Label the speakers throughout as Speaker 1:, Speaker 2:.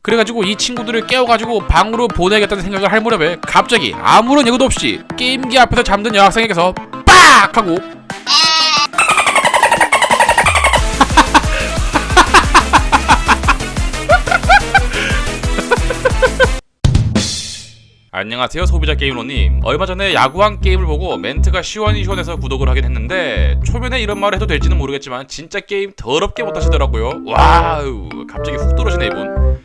Speaker 1: 그래가지고 이 친구들을 깨워가지고 방으로 보내야겠다는 생각을 할 무렵에 갑자기 아무런 예고도 없이 게임기 앞에서 잠든 여학생에게서 빡! 하고 안녕하세요, 소비자 게이머님. 얼마 전에 야구한 게임을 보고 멘트가 시원해서 구독을 하긴 했는데 초면에 이런 말을 해도 될지는 모르겠지만 진짜 게임 더럽게 못하시더라고요. 와우, 갑자기 훅 들어오시네 이분.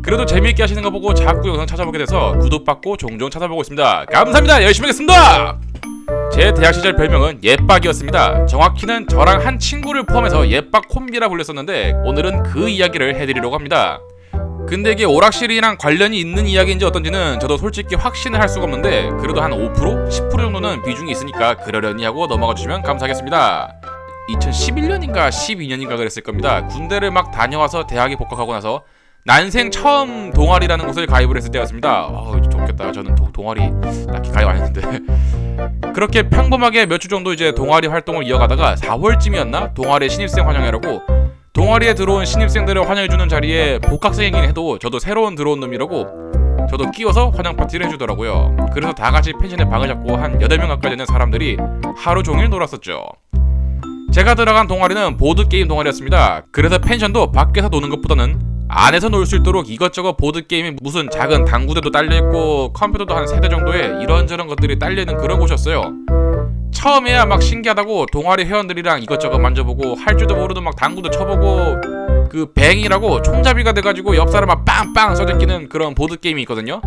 Speaker 1: 그래도 재미있게 하시는 거 보고 자꾸 영상 찾아보게 돼서 구독받고 종종 찾아보고 있습니다. 감사합니다. 열심히 하겠습니다. 제 대학 시절 별명은 예빡이었습니다. 정확히는 저랑 한 친구를 포함해서 예빡 콤비라 불렸었는데 오늘은 그 이야기를 해드리려고 합니다. 근데 이게 오락실이랑 관련이 있는 이야기인지 어떤지는 저도 솔직히 확신을 할 수가 없는데 그래도 한 5%? 10% 정도는 비중이 있으니까 그러려니 하고 넘어가 주시면 감사하겠습니다. 2011년인가 12년인가 그랬을 겁니다. 군대를 막 다녀와서 대학에 복학하고 나서 난생 처음 동아리라는 곳을 가입을 했을 때였습니다. 좋겠다. 저는 동아리 딱히 가입 안 했는데 그렇게 평범하게 몇 주 정도 이제 동아리 활동을 이어가다가 4월쯤이었나? 동아리 신입생 환영회라고 동아리에 들어온 신입생들을 환영해주는 자리에 복학생이긴 해도 저도 새로운 들어온 놈이라고 저도 끼워서 환영 파티를 해주더라고요. 그래서 다같이 펜션에 방을 잡고 한 8명 가까이 되는 사람들이 하루 종일 놀았었죠. 제가 들어간 동아리는 보드게임 동아리였습니다. 그래서 펜션도 밖에서 노는 것보다는 안에서 놀 수 있도록 이것저것 보드게임이 무슨 작은 당구대도 딸려있고 컴퓨터도 한 3대 정도에 이런저런 것들이 딸려있는 그런 곳이었어요. 처음에야 막 신기하다고 동아리 회원들이랑 이것저것 만져보고 할 줄도 모르는 막 당구도 쳐보고 그 뱅이라고 총잡이가 돼가지고 옆 사람만 빵빵 써제끼는 그런 보드게임이 있거든요.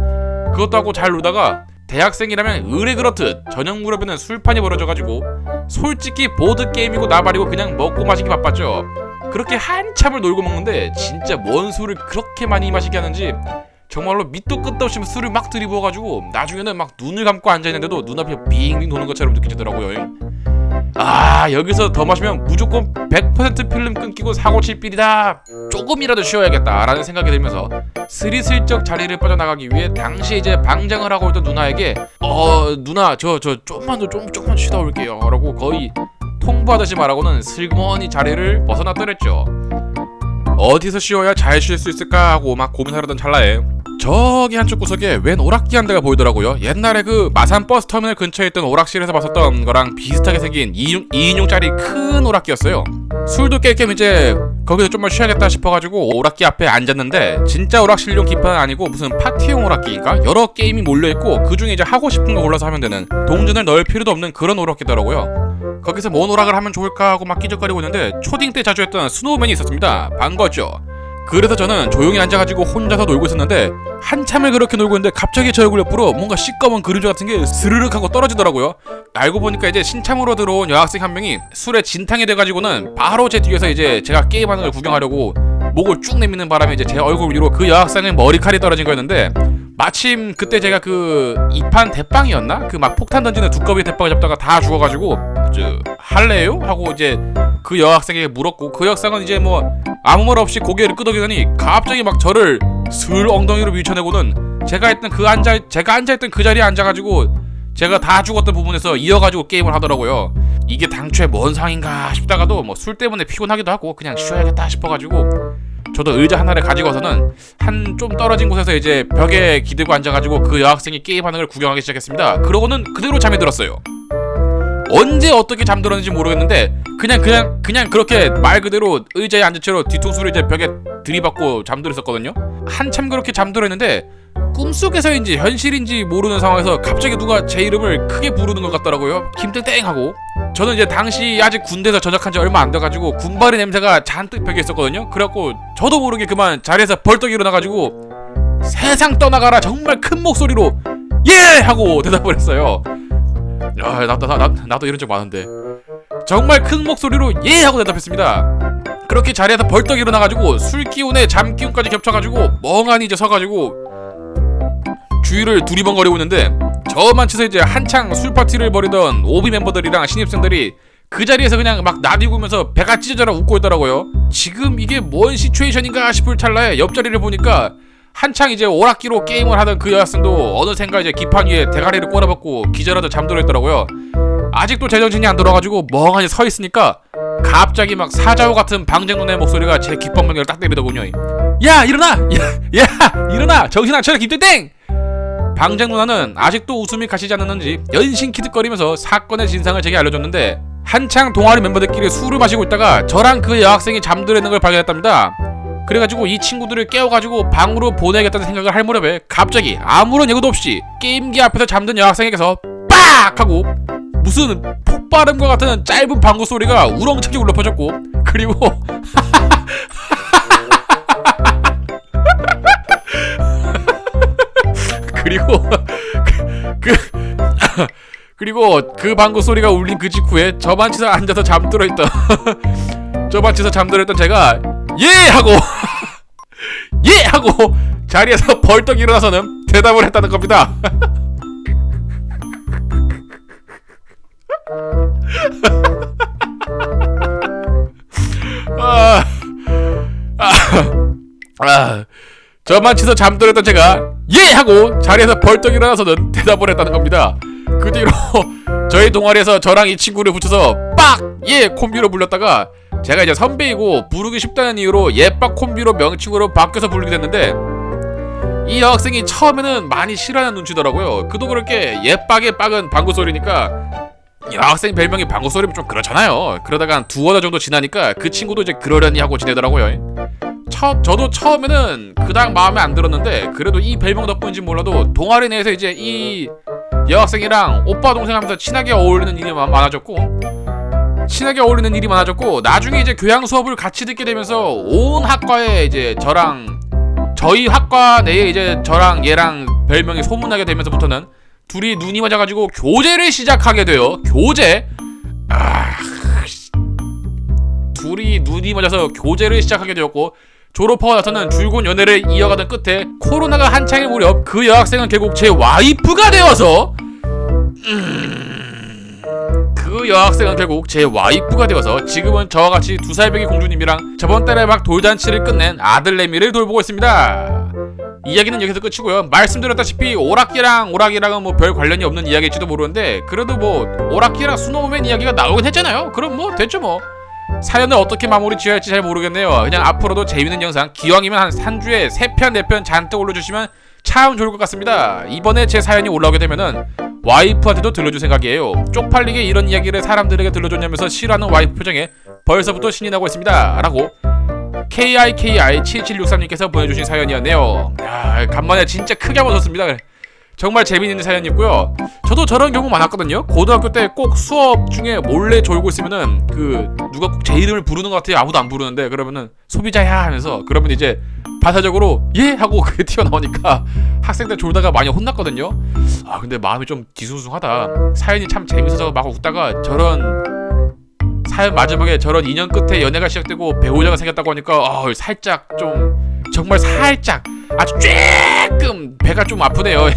Speaker 1: 그것도 하고 잘 놀다가 대학생이라면 의뢰 그렇듯 저녁 무렵에는 술판이 벌어져가지고 솔직히 보드게임이고 나발이고 그냥 먹고 마시기 바빴죠. 그렇게 한참을 놀고 먹는데 진짜 뭔 술을 그렇게 많이 마시게 하는지 정말로 밑도 끝도 없이 술을 막 들이부어가지고 나중에는 막 눈을 감고 앉아있는데도 눈앞이 빙빙 도는 것처럼 느껴지더라고요. 여기서 더 마시면 무조건 100% 필름 끊기고 사고 칠 빌이다. 조금이라도 쉬어야겠다 라는 생각이 들면서 스리슬쩍 자리를 빠져나가기 위해 당시 이제 방장을 하고 있던 누나에게 누나 저 조금만 쉬다 올게요 라고 거의 통보하듯이 말하고는 슬그머니 자리를 벗어났더랬죠. 어디서 쉬어야 잘 쉴 수 있을까 하고 막 고민하려던 찰나에 저기 한쪽 구석에 웬 오락기 한 대가 보이더라고요. 옛날에 그 마산 버스터미널 근처에 있던 오락실에서 봤었던 거랑 비슷하게 생긴 2인용짜리 큰 오락기였어요. 술도 깰 겸 이제 거기서 좀만 쉬어야겠다 싶어가지고 오락기 앞에 앉았는데 진짜 오락실용 기판은 아니고 무슨 파티용 오락기인가? 여러 게임이 몰려있고 그중에 이제 하고 싶은 거 골라서 하면 되는 동전을 넣을 필요도 없는 그런 오락기더라고요. 거기서 뭔 오락을 하면 좋을까 하고 막 끼적거리고 있는데 초딩 때 자주 했던 스노우맨이 있었습니다. 반가웠죠. 그래서 저는 조용히 앉아가지고 혼자서 놀고 있었는데 한참을 그렇게 놀고 있는데 갑자기 제 얼굴 옆으로 뭔가 시꺼먼 그림자 같은 게 스르륵 하고 떨어지더라고요. 알고 보니까 이제 신참으로 들어온 여학생 한 명이 술에 진탕이 돼가지고는 바로 제 뒤에서 이제 제가 게임하는 걸 구경하려고 목을 쭉 내미는 바람에 이제 제 얼굴 위로 그 여학생의 머리칼이 떨어진 거였는데 마침 그때 제가 그 2판 대빵이었나? 그 막 폭탄 던지는 두꺼비 대빵을 잡다가 다 죽어가지고 할래요? 하고 이제 그 여학생에게 물었고 그 여학생은 이제 뭐 아무 말 없이 고개를 끄덕이더니 갑자기 막 저를 슬 엉덩이로 밀쳐내고는 제가 앉아있던 그 자리에 앉아가지고 제가 다 죽었던 부분에서 이어가지고 게임을 하더라고요. 이게 당초에 뭔 상인가 싶다가도 뭐 술 때문에 피곤하기도 하고 그냥 쉬어야겠다 싶어가지고 저도 의자 하나를 가지고서는 한 좀 떨어진 곳에서 이제 벽에 기대고 앉아가지고 그 여학생이 게임하는 걸 구경하기 시작했습니다. 그러고는 그대로 잠이 들었어요. 언제 어떻게 잠들었는지 모르겠는데 그냥 그렇게 말 그대로 의자에 앉은 채로 뒤통수를 이제 벽에 들이받고 잠들었었거든요. 한참 그렇게 잠들었는데 꿈속에서인지 현실인지 모르는 상황에서 갑자기 누가 제 이름을 크게 부르는 것 같더라고요. 김땡땡 하고. 저는 이제 당시 아직 군대에서 전역한 지 얼마 안 돼가지고 군바리 냄새가 잔뜩 벽에 있었거든요. 그래갖고 저도 모르게 그만 자리에서 벌떡 일어나가지고 세상 떠나가라 정말 큰 목소리로 예! 하고 대답을 했어요. 나도 이런 적 많은데 정말 큰 목소리로 예! 하고 대답했습니다. 그렇게 자리에서 벌떡 일어나가지고 술 기운에 잠 기운까지 겹쳐가지고 멍하니 이제 서가지고 주위를 두리번거리고 있는데 저만 치서 이제 한창 술 파티를 벌이던 오비 멤버들이랑 신입생들이 그 자리에서 그냥 막 나디구면서 배가 찢어져라 웃고 있더라고요. 지금 이게 뭔 시츄에이션인가 싶을 찰나에 옆자리를 보니까 한창 이제 오락기로 게임을 하던 그 여학생도 어느샌가 이제 기판 위에 대가리를 꼬라박고 기절하듯 잠들어 있더라고요. 아직도 제정신이 안 돌아가지고 멍하니 서 있으니까 갑자기 막 사자우 같은 방장 누나의 목소리가 제 귓방망이를 딱 때리더군요. 야 일어나! 야 일어나! 정신 안 차려 김땡땡! 방장 누나는 아직도 웃음이 가시지 않았는지 연신 키득거리면서 사건의 진상을 제게 알려줬는데, 한창 동아리 멤버들끼리 술을 마시고 있다가 저랑 그 여학생이 잠들어 있는 걸 발견했답니다. 그래가지고 이 친구들을 깨워가지고 방으로 보내야겠다는 생각을 할 무렵에 갑자기 아무런 예고도 없이 게임기 앞에서 잠든 여학생에게서 빡! 하고 무슨 폭발음과 같은 짧은 방구 소리가 우렁차게 울려 퍼졌고, 그리고 그리고 그 방구 소리가 울린 그 직후에 저반치서 앉아서 잠들어 있던 제가 예! 하고 예! 하고 자리에서 벌떡 일어나서는 대답을 했다는 겁니다. 저만치서 잠들었던 제가 예! 하고 자리에서 벌떡 일어나서는 대답을 했다는 겁니다. 그 뒤로 저희 동아리에서 저랑 이 친구를 붙여서 빡! 예! 콤비로 불렸다가 제가 이제 선배이고 부르기 쉽다는 이유로 예빡 콤비로 명칭으로 바뀌어서 부르게 됐는데, 이 여학생이 처음에는 많이 싫어하는 눈치더라고요. 그도 그렇게 예빡의 빡은 방구 소리니까 여학생 별명이 방구 소리면 좀 그렇잖아요. 그러다가 한 두어 달 정도 지나니까 그 친구도 이제 그러려니 하고 지내더라고요. 저도 처음에는 그닥 마음에 안 들었는데, 그래도 이 별명 덕분인지 몰라도 동아리 내에서 이제 이 여학생이랑 오빠 동생 하면서 친하게 어울리는 일이 많아졌고 나중에 이제 교양 수업을 같이 듣게 되면서 온 학과에 이제 저희 학과 내에 이제 저랑 얘랑 별명이 소문나게 되면서부터는 둘이 눈이 맞아가지고 교제를 시작하게 돼요. 둘이 눈이 맞아서 교제를 시작하게 되었고, 졸업하고 나서는 줄곧 연애를 이어가던 끝에 코로나가 한창일 무렵 그 여학생은 결국 제 와이프가 되어서 지금은 저와 같이 2살배기 공주님이랑 저번 달에 막 돌잔치를 끝낸 아들내미를 돌보고 있습니다. 이야기는 여기서 끝이고요. 말씀드렸다시피 오락기랑은 뭐 별 관련이 없는 이야기일지도 모르는데, 그래도 뭐 오락기랑 스노우맨 이야기가 나오긴 했잖아요. 그럼 뭐 됐죠 뭐. 사연을 어떻게 마무리 지어야 할지 잘 모르겠네요. 그냥 앞으로도 재밌는 영상 기왕이면 한 주에 3편 4편 잔뜩 올려주시면 참 좋을 것 같습니다. 이번에 제 사연이 올라오게 되면은 와이프한테도 들려줄 생각이에요. 쪽팔리게 이런 이야기를 사람들에게 들려줬냐면서 싫어하는 와이프 표정에 벌써부터 신이 나고 있습니다 라고 KIKI7763님께서 보내주신 사연이었네요. 간만에 진짜 크게 한번 웃었습니다. 정말 재미있는 사연이었고요. 저도 저런 경우 많았거든요. 고등학교 때 꼭 수업 중에 몰래 졸고 있으면은 누가 꼭 제 이름을 부르는 것 같아요. 아무도 안 부르는데 그러면은 소비자야 하면서, 그러면 이제 반사적으로 예! 하고 그게 튀어나오니까 학생들 졸다가 많이 혼났거든요. 근데 마음이 좀 뒤숭숭하다. 사연이 참 재밌어서 막 웃다가 저런 사연 마지막에 저런 2년 끝에 연애가 시작되고 배우자가 생겼다고 하니까 살짝 좀, 정말 살짝 아주 조금 배가 좀 아프네요.